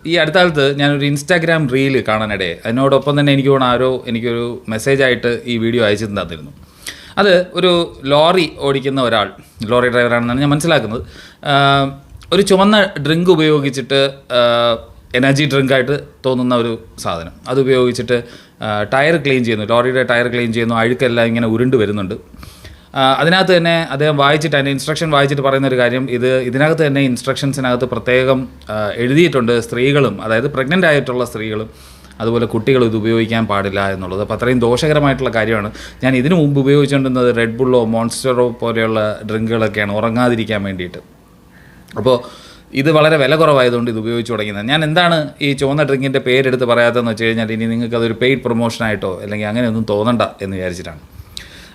ഈ അടുത്ത കാലത്ത് ഞാനൊരു ഇൻസ്റ്റാഗ്രാം റീൽ കാണാനിടയെ, അതിനോടൊപ്പം തന്നെ എനിക്കൊരു മെസ്സേജായിട്ട് ഈ വീഡിയോ അയച്ചു തന്നിരുന്നു. അത് ഒരു ലോറി ഓടിക്കുന്ന ഒരാൾ, ലോറി ഡ്രൈവറാണെന്നാണ് ഞാൻ മനസ്സിലാക്കുന്നത്, ഒരു ചുവന്ന ഡ്രിങ്ക് ഉപയോഗിച്ചിട്ട്, എനർജി ഡ്രിങ്കായിട്ട് തോന്നുന്ന ഒരു സാധനം അത് ഉപയോഗിച്ചിട്ട് ടയർ ക്ലീൻ ചെയ്യുന്നു, ലോറിയുടെ ടയർ ക്ലീൻ ചെയ്യുന്നു. അഴുക്കെല്ലാം ഇങ്ങനെ ഉരുണ്ട് വരുന്നുണ്ട്. അതിനകത്ത് തന്നെ അദ്ദേഹം അതിൻ്റെ ഇൻസ്ട്രക്ഷൻ വായിച്ചിട്ട് പറയുന്ന ഒരു കാര്യം, ഇതിനകത്ത് തന്നെ ഇൻസ്ട്രക്ഷൻസിനകത്ത് പ്രത്യേകം എഴുതിയിട്ടുണ്ട്, സ്ത്രീകളും, അതായത് പ്രഗ്നൻ്റ് ആയിട്ടുള്ള സ്ത്രീകളും അതുപോലെ കുട്ടികളും ഇത് ഉപയോഗിക്കാൻ പാടില്ല എന്നുള്ളത്. അപ്പോൾ അത്രയും ദോഷകരമായിട്ടുള്ള കാര്യമാണ്. ഞാൻ ഇതിനു മുമ്പ് ഉപയോഗിച്ചുകൊണ്ടിരുന്നത് റെഡ് ബുള്ളോ മോൺസ്റ്ററോ പോലെയുള്ള ഡ്രിങ്കുകളൊക്കെയാണ് ഉറങ്ങാതിരിക്കാൻ വേണ്ടിയിട്ട്. അപ്പോൾ ഇത് വളരെ വില കുറവായതുകൊണ്ട് ഇത് ഉപയോഗിച്ച് തുടങ്ങിയത്. ഞാൻ എന്താണ് ഈ ചുവന്ന ഡ്രിങ്കിൻ്റെ പേരെടുത്ത് പറയാത്തതെന്ന് വെച്ച് കഴിഞ്ഞാൽ, ഇനി നിങ്ങൾക്ക് അതൊരു പെയ്ഡ് പ്രൊമോഷനായിട്ടോ അല്ലെങ്കിൽ അങ്ങനെയൊന്നും തോന്നണ്ട എന്ന് വിചാരിച്ചിട്ടാണ്.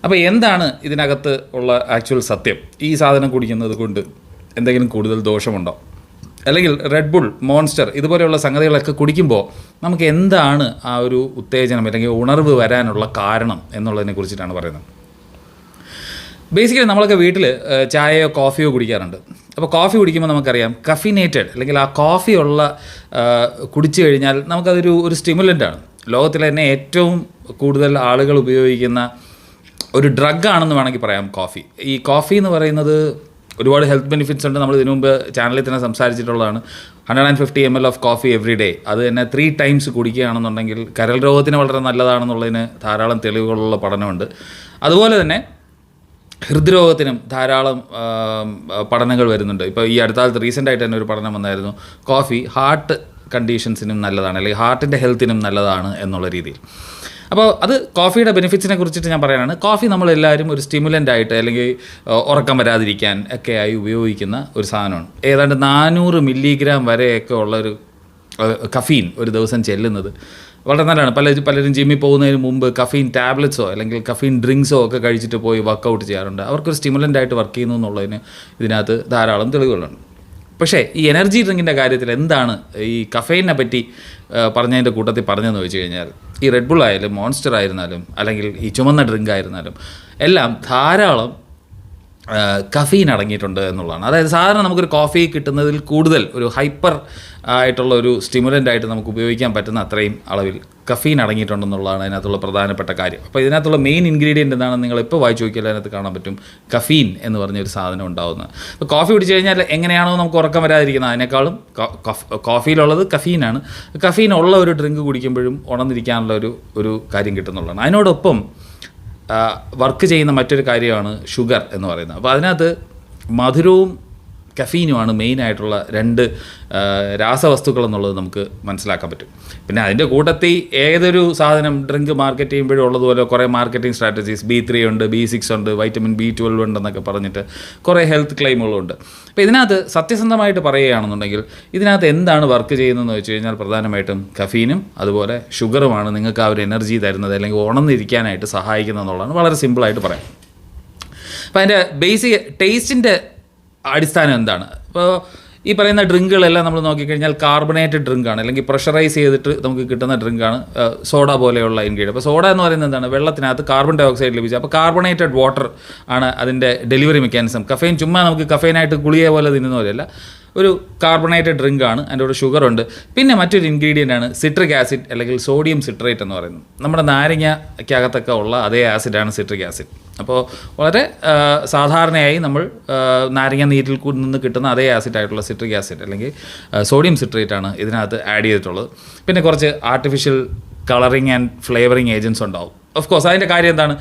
അപ്പോൾ എന്താണ് ഇതിനകത്ത് ഉള്ള ആക്ച്വൽ സത്യം? ഈ സാധനം കുടിക്കുന്നത് കൊണ്ട് എന്തെങ്കിലും കൂടുതൽ ദോഷമുണ്ടോ? അല്ലെങ്കിൽ റെഡ് ബുൾ, മോൺസ്റ്റർ ഇതുപോലെയുള്ള സംഗതികളൊക്കെ കുടിക്കുമ്പോൾ നമുക്ക് എന്താണ് ആ ഒരു ഉത്തേജനം അല്ലെങ്കിൽ ഉണർവ് വരാനുള്ള കാരണം എന്നുള്ളതിനെ കുറിച്ചിട്ടാണ് പറയുന്നത്. ബേസിക്കലി നമ്മളൊക്കെ വീട്ടിൽ ചായയോ കോഫിയോ കുടിക്കാറുണ്ട്. അപ്പോൾ കോഫി കുടിക്കുമ്പോൾ നമുക്കറിയാം കഫിനേറ്റഡ് അല്ലെങ്കിൽ ആ കോഫിയുള്ള കുടിച്ചു കഴിഞ്ഞാൽ നമുക്കതൊരു സ്റ്റിമുലൻ്റാണ്. ലോകത്തിലെ തന്നെ ഏറ്റവും കൂടുതൽ ആളുകൾ ഉപയോഗിക്കുന്ന ഒരു ഡ്രഗാണെന്ന് വേണമെങ്കിൽ പറയാം കോഫി. ഈ കോഫി എന്ന് പറയുന്നത് ഒരുപാട് ഹെൽത്ത് ബെനിഫിറ്റ്സ് ഉണ്ട്. നമ്മൾ ഇതിനു മുമ്പ് ചാനലിൽ തന്നെ സംസാരിച്ചിട്ടുള്ളതാണ്. 150 ml of coffee every day, അത് തന്നെ 3 times കുടിക്കുകയാണെന്നുണ്ടെങ്കിൽ കരൾ രോഗത്തിന് വളരെ നല്ലതാണെന്നുള്ളതിന് ധാരാളം തെളിവുകളുള്ള പഠനമുണ്ട്. അതുപോലെ തന്നെ ഹൃദ്രോഗത്തിനും ധാരാളം പഠനങ്ങൾ വരുന്നുണ്ട്. ഇപ്പോൾ ഈ അടുത്ത കാലത്ത് റീസെൻ്റായിട്ട് തന്നെ ഒരു പഠനം വന്നായിരുന്നു, കോഫി ഹാർട്ട് കണ്ടീഷൻസിനും നല്ലതാണ്, അല്ലെങ്കിൽ ഹാർട്ടിൻ്റെ ഹെൽത്തിനും നല്ലതാണ് എന്നുള്ള രീതിയിൽ. അപ്പോൾ അത് കോഫിയുടെ ബെനിഫിറ്റ്സിനെ കുറിച്ചിട്ട് ഞാൻ പറയാനാണ്. കോഫി നമ്മളെല്ലാവരും ഒരു സ്റ്റിമുലൻ്റായിട്ട് അല്ലെങ്കിൽ ഉറക്കം വരാതിരിക്കാൻ ഒക്കെ ആയി ഉപയോഗിക്കുന്ന ഒരു സാധനമാണ്. ഏതാണ്ട് 400 milligram വരെയൊക്കെ ഉള്ളൊരു കഫീൻ ഒരു ദിവസം ചെല്ലുന്നത് വളരെ നല്ലതാണ്. പലരും ജിമ്മിൽ പോകുന്നതിന് മുമ്പ് കഫീൻ ടാബ്ലറ്റ്സോ അല്ലെങ്കിൽ കഫീൻ ഡ്രിങ്ക്സോ ഒക്കെ കഴിച്ചിട്ട് പോയി വർക്കൗട്ട് ചെയ്യാറുണ്ട്. അവർക്കൊരു സ്റ്റിമുലൻ്റായിട്ട് വർക്ക് ചെയ്യുന്നു എന്നുള്ളതിന് ഇതിനകത്ത് ധാരാളം തെളിവുകളുണ്ട്. പക്ഷേ ഈ എനർജി ഡ്രിങ്കിൻ്റെ കാര്യത്തിൽ എന്താണ് ഈ കഫെയിനെ പറ്റി പറഞ്ഞതിൻ്റെ കൂട്ടത്തിൽ പറഞ്ഞതെന്ന് വെച്ച് കഴിഞ്ഞാൽ, ഈ റെഡ് ബുൾ ആയാലും മോൺസ്റ്റർ ആയിരുന്നാലും അല്ലെങ്കിൽ ഈ ചുമന്ന ഡ്രിങ്ക് ആയിരുന്നാലും എല്ലാം ധാരാളം കഫീൻ അടങ്ങിയിട്ടുണ്ട് എന്നുള്ളതാണ്. അതായത് സാധാരണ നമുക്കൊരു കോഫി കിട്ടുന്നതിൽ കൂടുതൽ ഒരു ഹൈപ്പർ ആയിട്ടുള്ള ഒരു സ്റ്റിമുലൻ്റായിട്ട് നമുക്ക് ഉപയോഗിക്കാൻ പറ്റുന്ന അത്രയും അളവിൽ കഫീൻ അടങ്ങിയിട്ടുണ്ടെന്നുള്ളതാണ് അതിനകത്തുള്ള പ്രധാനപ്പെട്ട കാര്യം. അപ്പോൾ ഇതിനകത്തുള്ള മെയിൻ ഇൻഗ്രീഡിയൻ്റ് എന്താണെന്ന് നിങ്ങളിപ്പോൾ വായിച്ച് നോക്കിയാൽ അതിനകത്ത് കാണാൻ പറ്റും, കഫീൻ എന്ന് പറഞ്ഞൊരു സാധനം ഉണ്ടാകുന്നത്. അപ്പോൾ കോഫി കുടിച്ച് കഴിഞ്ഞാൽ എങ്ങനെയാണോ നമുക്ക് ഉറക്കം വരാതിരിക്കുന്നത്, അതിനേക്കാളും കോഫിയിലുള്ളത് കഫീനാണ്. കഫീൻ ഉള്ള ഒരു ഡ്രിങ്ക് കുടിക്കുമ്പോഴും ഉണർന്നിരിക്കാനുള്ള ഒരു കാര്യം കിട്ടുന്നുള്ളതാണ്. അതിനോടൊപ്പം വർക്ക് ചെയ്യുന്ന മറ്റൊരു കാര്യമാണ് ഷുഗർ എന്ന് പറയുന്നത്. അപ്പോൾ അതിനകത്ത് മധുരവും കഫീനുമാണ് മെയിനായിട്ടുള്ള 2 രാസവസ്തുക്കൾ എന്നുള്ളത് നമുക്ക് മനസ്സിലാക്കാൻ പറ്റും. പിന്നെ അതിൻ്റെ കൂട്ടത്തിൽ ഏതൊരു സാധനം ഡ്രിങ്ക് മാർക്കറ്റ് ചെയ്യുമ്പോഴും ഉള്ളതുപോലെ കുറേ മാർക്കറ്റിംഗ് സ്ട്രാറ്റജീസ്, B3 ഉണ്ട്, B6 ഉണ്ട്, വൈറ്റമിൻ B12 ഉണ്ടെന്നൊക്കെ പറഞ്ഞിട്ട് കുറേ ഹെൽത്ത് ക്ലെയിമുകളുണ്ട്. അപ്പോൾ ഇതിനകത്ത് സത്യസന്ധമായിട്ട് പറയുകയാണെന്നുണ്ടെങ്കിൽ ഇതിനകത്ത് എന്താണ് വർക്ക് ചെയ്യുന്നതെന്ന് വെച്ച് കഴിഞ്ഞാൽ പ്രധാനമായിട്ടും കഫീനും അതുപോലെ ഷുഗറുമാണ് നിങ്ങൾക്ക് ആ ഒരു എനർജി തരുന്നത് അല്ലെങ്കിൽ ഉണർന്നിരിക്കാനായിട്ട് സഹായിക്കുന്നത് എന്നുള്ളതാണ്. വളരെ സിമ്പിളായിട്ട് പറയാം. അപ്പോൾ അതിൻ്റെ ബേസിക് ടേസ്റ്റിൻ്റെ അടിസ്ഥാനം എന്താണ്? ഇപ്പോൾ ഈ പറയുന്ന ഡ്രിങ്കുകളെല്ലാം നമ്മൾ നോക്കിക്കഴിഞ്ഞാൽ കാർബണേറ്റഡ് ഡ്രിങ്കാണ്, അല്ലെങ്കിൽ പ്രഷറൈസ് ചെയ്തിട്ട് നമുക്ക് കിട്ടുന്ന ഡ്രിങ്കാണ് സോഡ പോലെയുള്ള ഇൻഗ്രീഡിയൻറ്റ്. അപ്പോൾ സോഡ എന്ന് പറയുന്നത് എന്താണ്? വെള്ളത്തിനകത്ത് കാർബൺ ഡൈ ഓക്സൈഡ് ലഭിച്ചു. അപ്പോൾ കാർബണേറ്റഡ് വാട്ടർ ആണ് അതിൻ്റെ ഡെലിവറി മെക്കാനിസം. കഫെയിൻ ചുമ്മാ നമുക്ക് കഫെയിനായിട്ട് ഗുളിക പോലെ തിന്നുന്ന പോലെയല്ല, ഒരു കാർബണേറ്റഡ് ഡ്രിങ്കാണ്. അതിൻ്റെ കൂടെ ഷുഗറുണ്ട്. പിന്നെ മറ്റൊരു ഇൻഗ്രീഡിയൻ്റ് ആണ് സിട്രിക് ആസിഡ് അല്ലെങ്കിൽ സോഡിയം സിട്രേറ്റ് എന്ന് പറയുന്നത്. നമ്മുടെ നാരങ്ങയ്ക്കകത്തൊക്കെ ഉള്ള അതേ ആസിഡാണ് സിട്രിക് ആസിഡ്. അപ്പോൾ വളരെ സാധാരണയായി നമ്മൾ നാരങ്ങ നീരിൽ നിന്ന് കിട്ടുന്ന അതേ ആസിഡായിട്ടുള്ള സിട്രിക് ആസിഡ് അല്ലെങ്കിൽ സോഡിയം സിട്രേറ്റ് ആണ് ഇതിനകത്ത് ആഡ് ചെയ്തിട്ടുള്ളത്. പിന്നെ കുറച്ച് artificial colouring and flavouring agents ഉണ്ടാവും. ഓഫ് കോഴ്സ് അതിൻ്റെ കാര്യം എന്താണ്?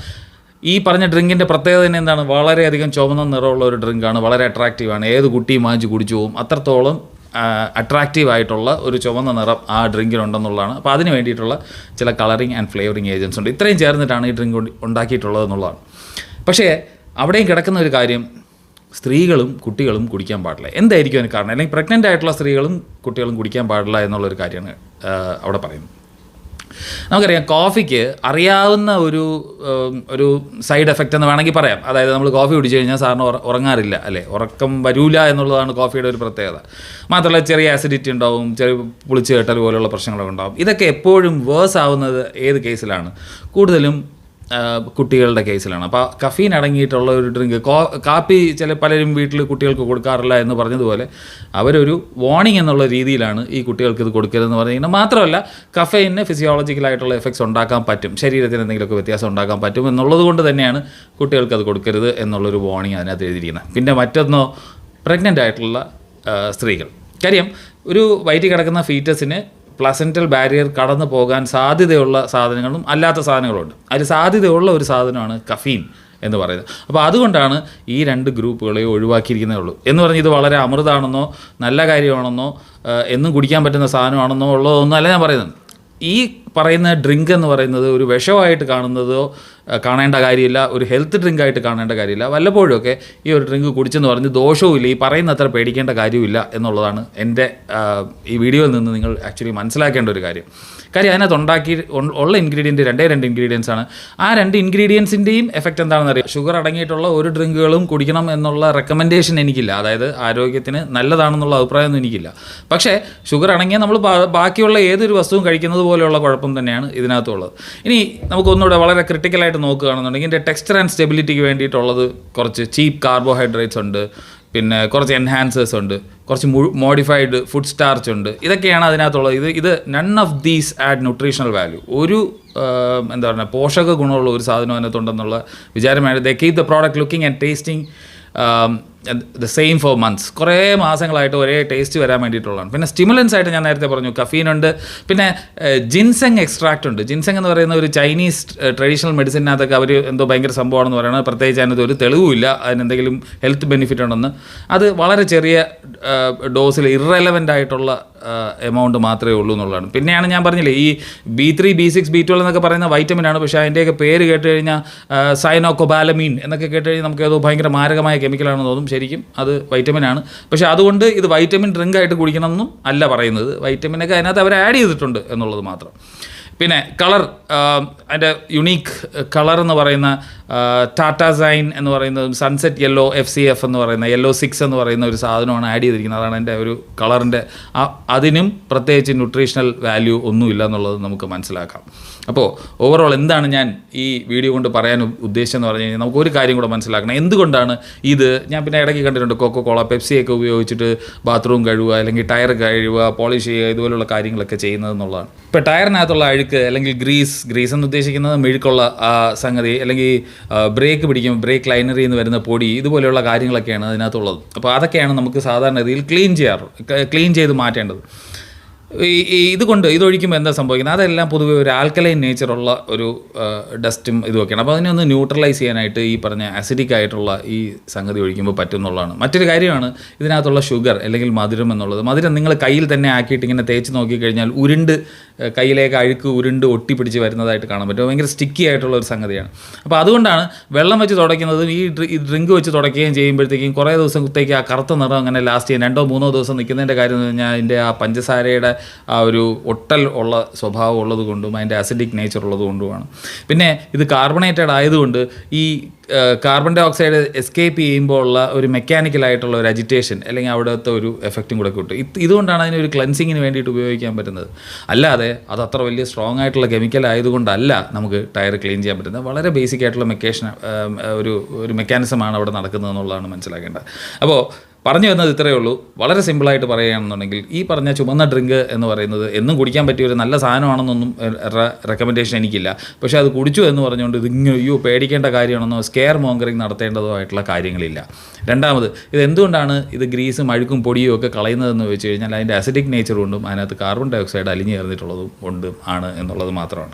ഈ പറഞ്ഞ ഡ്രിങ്കിൻ്റെ പ്രത്യേകത തന്നെ എന്താണ്? വളരെയധികം ചുവന്ന നിറമുള്ള ഒരു ഡ്രിങ്കാണ്, വളരെ അട്രാക്റ്റീവാണ്. ഏത് കുട്ടിയും വാങ്ങിച്ച് കുടിച്ചു പോകും. അത്രത്തോളം അട്രാക്റ്റീവായിട്ടുള്ള ഒരു ചുവന്ന നിറം ആ ഡ്രിങ്കിനുണ്ടെന്നുള്ളതാണ്. അപ്പോൾ അതിന് വേണ്ടിയിട്ടുള്ള ചില കളറിങ് ആൻഡ് ഫ്ലേവറിങ് ഏജൻസ് ഉണ്ട്. ഇത്രയും ചേർന്നിട്ടാണ് ഈ ഡ്രിങ്ക് ഉണ്ടാക്കിയിട്ടുള്ളത് എന്നുള്ളതാണ്. പക്ഷേ അവിടെയും കിടക്കുന്ന ഒരു കാര്യം, സ്ത്രീകളും കുട്ടികളും കുടിക്കാൻ പാടില്ല. എന്തായിരിക്കും അതിന് കാരണം? അല്ലെങ്കിൽ പ്രഗ്നൻ്റ് ആയിട്ടുള്ള സ്ത്രീകളും കുട്ടികളും കുടിക്കാൻ പാടില്ല എന്നുള്ളൊരു കാര്യമാണ് അവിടെ പറയുന്നത്. നമുക്കറിയാം കോഫിക്ക് അറിയാവുന്ന ഒരു സൈഡ് എഫക്റ്റ് എന്ന് വേണമെങ്കിൽ പറയാം. അതായത് നമ്മൾ കോഫി കുടിച്ചു കഴിഞ്ഞാൽ സാറിന് ഉറങ്ങാറില്ല, അല്ലേ? ഉറക്കം വരൂല എന്നുള്ളതാണ് കോഫിയുടെ ഒരു പ്രത്യേകത. മാത്രമല്ല ചെറിയ ആസിഡിറ്റി ഉണ്ടാവും, ചെറിയ പുളിച്ച് കെട്ടൽ പോലുള്ള പ്രശ്നങ്ങളൊക്കെ ഉണ്ടാവും. ഇതൊക്കെ എപ്പോഴും വേഴ്സ് ആവുന്നത് ഏത് കേസിലാണ്? കൂടുതലും കുട്ടികളുടെ കേസിലാണ്. അപ്പോൾ കഫീൻ അടങ്ങിയിട്ടുള്ള ഒരു ഡ്രിങ്ക്, കാപ്പി പലരും വീട്ടിൽ കുട്ടികൾക്ക് കൊടുക്കാറില്ല എന്ന് പറഞ്ഞതുപോലെ അവരൊരു വാർണിംഗ് എന്നുള്ള രീതിയിലാണ് ഈ കുട്ടികൾക്ക് ഇത് കൊടുക്കരുതെന്ന് പറഞ്ഞിരിക്കുന്നത്. മാത്രമല്ല കഫൈന് ഫിസിയോളജിക്കലായിട്ടുള്ള എഫക്ട്സ് ഉണ്ടാക്കാൻ പറ്റും, ശരീരത്തിന് എന്തെങ്കിലുമൊക്കെ വ്യത്യാസം ഉണ്ടാക്കാൻ പറ്റും എന്നുള്ളത് കൊണ്ട് തന്നെയാണ് കുട്ടികൾക്ക് അത് കൊടുക്കരുത് എന്നുള്ളൊരു വാർണിംഗ് അതിനകത്ത് എഴുതിയിരിക്കുന്നത്. പിന്നെ മറ്റൊന്നോ, പ്രഗ്നൻ്റ് ആയിട്ടുള്ള സ്ത്രീകൾ. കാര്യം ഒരു വയറ്റിൽ കിടക്കുന്ന ഫീറ്റസിന് പ്ലസൻറ്റൽ ബാരിയർ കടന്നു പോകാൻ സാധ്യതയുള്ള സാധനങ്ങളും അല്ലാത്ത സാധനങ്ങളുണ്ട്. അതിൽ സാധ്യതയുള്ള ഒരു സാധനമാണ് കഫീൻ എന്ന് പറയുന്നത്. അപ്പോൾ അതുകൊണ്ടാണ് ഈ 2 ഗ്രൂപ്പുകളെ ഒഴിവാക്കിയിരിക്കുന്നേ ഉള്ളൂ. എന്ന് പറഞ്ഞ് ഇത് വളരെ അമൃതാണെന്നോ നല്ല കാര്യമാണെന്നോ എന്നും കുടിക്കാൻ പറ്റുന്ന സാധനമാണെന്നോ ഉള്ളതൊന്നും അല്ല ഞാൻ പറയുന്നത്. ഈ പറയുന്ന ഡ്രിങ്ക് എന്ന് പറയുന്നത് ഒരു വിഷമായിട്ട് കാണേണ്ട കാര്യമില്ല, ഒരു ഹെൽത്ത് ഡ്രിങ്ക് ആയിട്ട് കാണേണ്ട കാര്യമില്ല. വല്ലപ്പോഴുമൊക്കെ ഈ ഒരു ഡ്രിങ്ക് കുടിച്ചെന്ന് പറഞ്ഞ് ദോഷവുമില്ല, ഈ പറയുന്ന അത്ര പേടിക്കേണ്ട കാര്യമില്ല എന്നുള്ളതാണ് എൻ്റെ ഈ വീഡിയോയിൽ നിന്ന് നിങ്ങൾ ആക്ച്വലി മനസ്സിലാക്കേണ്ട ഒരു കാര്യം. അതിനകത്ത് ഉള്ള ഇൻഗ്രീഡിയൻറ്റ് 2 ഇൻഗ്രീഡിയൻസ് ആണ്. ആ 2 ഇൻഗ്രീഡിയൻസിൻ്റെയും എഫക്റ്റ് എന്താണെന്ന് അറിയാം. ഷുഗർ അടങ്ങിയിട്ടുള്ള ഒരു ഡ്രിങ്കുകളും കുടിക്കണം എന്നുള്ള റെക്കമെൻഡേഷൻ എനിക്കില്ല, അതായത് ആരോഗ്യത്തിന് നല്ലതാണെന്നുള്ള അഭിപ്രായമൊന്നും എനിക്കില്ല. പക്ഷേ ഷുഗർ അടങ്ങിയാൽ നമ്മൾ ബാക്കിയുള്ള ഏതൊരു വസ്തുവും കഴിക്കുന്നത് പോലെയുള്ള കുഴപ്പം തന്നെയാണ് ഇതിനകത്തുള്ളത്. ഇനി നമുക്കൊന്നുകൂടെ വളരെ ക്രിട്ടിക്കലായിട്ട് നോക്കുകയാണെന്നുണ്ടെങ്കിൽ ഇതിൻ്റെ ടെക്സ്ചർ ആൻഡ് സ്റ്റെബിലിറ്റിക്ക് വേണ്ടിയിട്ടുള്ളത് കുറച്ച് ചീപ്പ് കാർബോഹൈഡ്രേറ്റ്സ് ഉണ്ട്, പിന്നെ കുറച്ച് എൻഹാൻസേഴ്സ് ഉണ്ട്, കുറച്ച് മോഡിഫൈഡ് ഫുഡ് സ്റ്റാർച്ച് ഉണ്ട്. ഇതൊക്കെയാണ് അതിനകത്തുള്ളത്. ഇത് none of these add nutritional value. ഒരു എന്താ പറയുക, പോഷക ഗുണമുള്ള ഒരു സാധനം അതിനകത്തുണ്ടെന്നുള്ള വിചാരമാണ്. They keep the product looking and tasting the same for months. കുറേ മാസങ്ങളായിട്ട് ഒരേ ടേസ്റ്റ് വരാൻ വേണ്ടിയിട്ടുള്ളതാണ്. പിന്നെ സ്റ്റിമുലൻസ് ആയിട്ട് ഞാൻ നേരത്തെ പറഞ്ഞു കഫീനുണ്ട്, പിന്നെ ജിൻസെങ് എക്സ്ട്രാക്റ്റ് ഉണ്ട്. ജിൻസെങ് എന്ന് പറയുന്ന ഒരു ചൈനീസ് ട്രഡീഷണൽ മെഡിസിനകത്തൊക്കെ അവർ എന്തോ ഭയങ്കര സംഭവമാണെന്ന് പറയുന്നത്. പ്രത്യേകിച്ച് അതിനകത്ത് ഒരു തെളിവുമില്ല അതിനെന്തെങ്കിലും ഹെൽത്ത് ബെനിഫിറ്റ് ഉണ്ടെന്ന്. അത് വളരെ ചെറിയ ഡോസിൽ ഇറെലവൻ്റ് ആയിട്ടുള്ള എമൗണ്ട് മാത്രമേ ഉള്ളൂ എന്നുള്ളതാണ്. പിന്നെയാണ് ഞാൻ പറഞ്ഞില്ലേ ഈ B3, B6, B12 എന്നൊക്കെ പറയുന്ന വൈറ്റമിനാണ്. പക്ഷേ അതിൻ്റെയൊക്കെ പേര് കേട്ട് കഴിഞ്ഞാൽ സൈനോകൊബാലമീൻ എന്നൊക്കെ കേട്ട് കഴിഞ്ഞാൽ നമുക്ക് ഏതോ ഭയങ്കര മാരകമായ കെമിക്കലാണെന്ന് തോന്നും. ശരിക്കും അത് വൈറ്റമിനാണ്. പക്ഷേ അതുകൊണ്ട് ഇത് വൈറ്റമിൻ ഡ്രിങ്ക് ആയിട്ട് കുടിക്കണമെന്നും അല്ല പറയുന്നത്. വൈറ്റമിനൊക്കെ അതിനകത്ത് അവർ ആഡ് ചെയ്തിട്ടുണ്ട് എന്നുള്ളത് മാത്രം. പിന്നെ കളർ, അതിൻ്റെ യുണീക്ക് കളർ എന്ന് പറയുന്ന ടാറ്റാസൈൻ എന്ന് പറയുന്നതും സൺസെറ്റ് യെല്ലോ FCF എന്ന് പറയുന്ന യെല്ലോ 6 എന്ന് പറയുന്ന ഒരു സാധനമാണ് ആഡ് ചെയ്തിരിക്കുന്നത്. അതാണ് എൻ്റെ ഒരു കളറിൻ്റെ. അതിനും പ്രത്യേകിച്ച് ന്യൂട്രീഷണൽ വാല്യൂ ഒന്നുമില്ല എന്നുള്ളത് നമുക്ക് മനസ്സിലാക്കാം. അപ്പോൾ ഓവറോൾ എന്താണ് ഞാൻ ഈ വീഡിയോ കൊണ്ട് പറയാൻ ഉദ്ദേശിച്ചെന്ന് പറഞ്ഞു കഴിഞ്ഞാൽ നമുക്ക് ഒരു കാര്യം കൂടെ മനസ്സിലാക്കണം. എന്തുകൊണ്ടാണ് ഇത്, ഞാൻ പിന്നെ ഇടയ്ക്ക് കണ്ടിട്ടുണ്ട് കൊക്കോകോള, പെപ്സിയൊക്കെ ഉപയോഗിച്ചിട്ട് ബാത്റൂം കഴുകുക, അല്ലെങ്കിൽ ടയർ കഴുകുക, പോളിഷ് ചെയ്യുക, ഇതുപോലുള്ള കാര്യങ്ങളൊക്കെ ചെയ്യുന്നതെന്നുള്ളതാണ്. ഇപ്പോൾ ടയറിനകത്തുള്ള അഴുക്ക് അല്ലെങ്കിൽ ഗ്രീസ് എന്ന് ഉദ്ദേശിക്കുന്നത് മെഴുക്കുള്ള സംഗതി, അല്ലെങ്കിൽ ബ്രേക്ക് ബ്രേക്ക് ലൈനറിൽ നിന്ന് വരുന്ന പൊടി, ഇതുപോലെയുള്ള കാര്യങ്ങളൊക്കെയാണ് അതിനകത്തുള്ളത്. അപ്പോൾ അതൊക്കെയാണ് നമുക്ക് സാധാരണ രീതിയിൽ ക്ലീൻ ചെയ്ത് മാറ്റേണ്ടത്. ഇതൊഴിക്കുമ്പോൾ എന്താ സംഭവിക്കുന്നത്, അതെല്ലാം പൊതുവെ ഒരു ആൽക്കലൈൻ നേച്ചറുള്ള ഒരു ഡസ്റ്റും ഇതുമൊക്കെയാണ്. അപ്പോൾ അതിനെ ഒന്ന് ന്യൂട്രലൈസ് ചെയ്യാനായിട്ട് ഈ പറഞ്ഞ അസിഡിക് ആയിട്ടുള്ള ഈ സംഗതി ഒഴിക്കുമ്പോൾ പറ്റും എന്നുള്ളതാണ്. മറ്റൊരു കാര്യമാണ് ഇതിനകത്തുള്ള ഷുഗർ അല്ലെങ്കിൽ മധുരം എന്നുള്ളത്. മധുരം നിങ്ങൾ കയ്യിൽ തന്നെ ആക്കിയിട്ട് ഇങ്ങനെ തേച്ച് നോക്കിക്കഴിഞ്ഞാൽ കയ്യിലേക്ക് അഴുക്ക് ഒട്ടി പിടിച്ച് വരുന്നതായിട്ട് കാണാൻ പറ്റും. ഭയങ്കര സ്റ്റിക്കി ആയിട്ടുള്ള ഒരു സംഗതിയാണ്. അപ്പോൾ അതുകൊണ്ടാണ് വെള്ളം വെച്ച് തുടയ്ക്കുന്നതും ഈ ഡ്രിങ്ക് വെച്ച് തുടയ്ക്കുകയും ചെയ്യുമ്പോഴത്തേക്കും കുറേ ദിവസത്തേക്ക് ആ കറുത്ത നിറം അങ്ങനെ ലാസ്റ്റ് ചെയ്യാൻ 2-3 ദിവസം നിൽക്കുന്നതിൻ്റെ കാര്യം എന്ന് പറഞ്ഞാൽ അതിൻ്റെ ആ പഞ്ചസാരയുടെ ആ ഒരു ഒട്ടൽ ഉള്ള സ്വഭാവം ഉള്ളത് കൊണ്ടും അതിൻ്റെ അസിഡിക് നേച്ചർ ഉള്ളത് കൊണ്ടുമാണ്. പിന്നെ ഇത് കാർബണേറ്റഡ് ആയതുകൊണ്ട് ഈ കാർബൺ ഡൈ ഓക്സൈഡ് എസ്കേപ്പ് ചെയ്യുമ്പോൾ ഉള്ള ഒരു മെക്കാനിക്കലായിട്ടുള്ള ഒരു അജിറ്റേഷൻ അല്ലെങ്കിൽ അവിടുത്തെ ഒരു എഫക്റ്റും കൂടെ കിട്ടും. ഇതുകൊണ്ടാണ് അതിനൊരു ക്ലെൻസിങ്ങിന് വേണ്ടിയിട്ട് ഉപയോഗിക്കാൻ പറ്റുന്നത്. അല്ലാതെ അത് അത്ര വലിയ സ്ട്രോങ് ആയിട്ടുള്ള കെമിക്കൽ ആയതുകൊണ്ടല്ല നമുക്ക് ടയർ ക്ലീൻ ചെയ്യാൻ പറ്റുന്നത്. വളരെ ബേസിക് ആയിട്ടുള്ള ഒരു മെക്കാനിസമാണ് അവിടെ നടക്കുന്നത് എന്നുള്ളതാണ് മനസ്സിലാക്കേണ്ടത്. അപ്പോൾ പറഞ്ഞു വരുന്നത് ഇത്രയേ ഉള്ളൂ. വളരെ സിമ്പിളായിട്ട് പറയുകയാണെന്നുണ്ടെങ്കിൽ ഈ പറഞ്ഞ ചുമന്ന ഡ്രിങ്ക് എന്ന് പറയുന്നത് എന്നും കുടിക്കാൻ പറ്റിയ ഒരു നല്ല സാധനമാണെന്നൊന്നും റെക്കമെൻഡേഷൻ എനിക്കില്ല. പക്ഷേ അത് കുടിച്ചു എന്ന് പറഞ്ഞുകൊണ്ട് ഇതിങ്ങനെ പേടിക്കേണ്ട കാര്യമാണെന്നോ സ്കെയർ മോങ്കറിങ് നടത്തേണ്ടതോ ആയിട്ടുള്ള കാര്യങ്ങളില്ല. രണ്ടാമത്, എന്തുകൊണ്ടാണ് ഇത് ഗ്രീസും അഴുക്കും പൊടിയും ഒക്കെ കളയുന്നതെന്ന് വെച്ച് കഴിഞ്ഞാൽ അതിൻ്റെ അസിഡിക് നേച്ചർ കൊണ്ടും അതിനകത്ത് കാർബൺ ഡൈ ഓക്സൈഡ് അലിഞ്ഞു ചേർന്നിട്ടുള്ളതും കൊണ്ടും ആണ് എന്നുള്ളത് മാത്രമാണ്.